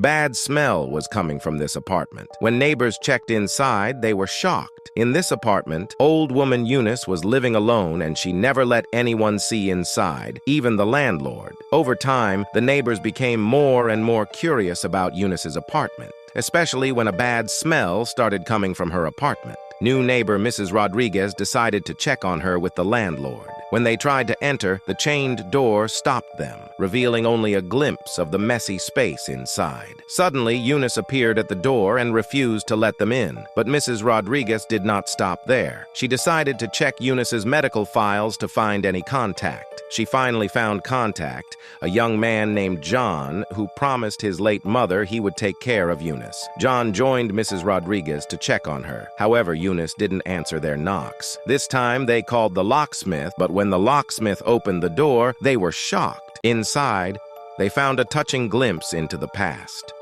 bad smell was coming from this apartment. When neighbors checked inside, they were shocked. In this apartment, old woman Eunice was living alone and she never let anyone see inside, even the landlord. Over time, the neighbors became more and more curious about Eunice's apartment, especially when a bad smell started coming from her apartment. New neighbor Mrs. Rodriguez decided to check on her with the landlord. When they tried to enter, the chained door stopped them, revealing only a glimpse of the messy space inside. Suddenly, Eunice appeared at the door and refused to let them in, but Mrs. Rodriguez did not stop there. She decided to check Eunice's medical files to find any contact. She finally found contact, a young man named John who promised his late mother he would take care of Eunice. John joined Mrs. Rodriguez to check on her. However, Eunice didn't answer their knocks. This time, they called the locksmith, but when the locksmith opened the door, they were shocked. Inside, they found a touching glimpse into the past.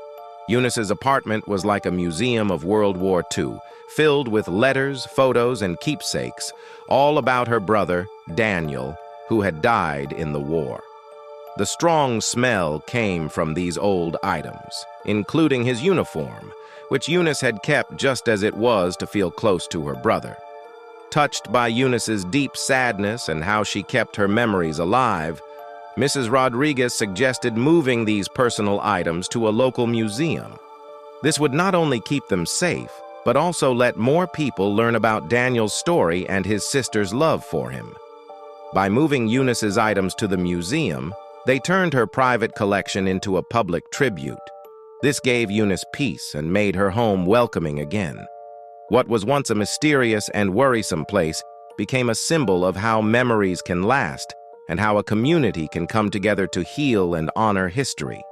Eunice's apartment was like a museum of World War II, filled with letters, photos, and keepsakes, all about her brother, Daniel, who had died in the war. The strong smell came from these old items, including his uniform, which Eunice had kept just as it was to feel close to her brother. Touched by Eunice's deep sadness and how she kept her memories alive, Mrs. Rodriguez suggested moving these personal items to a local museum. This would not only keep them safe, but also let more people learn about Daniel's story and his sister's love for him. By moving Eunice's items to the museum, they turned her private collection into a public tribute. This gave Eunice peace and made her home welcoming again. What was once a mysterious and worrisome place became a symbol of how memories can last and how a community can come together to heal and honor history.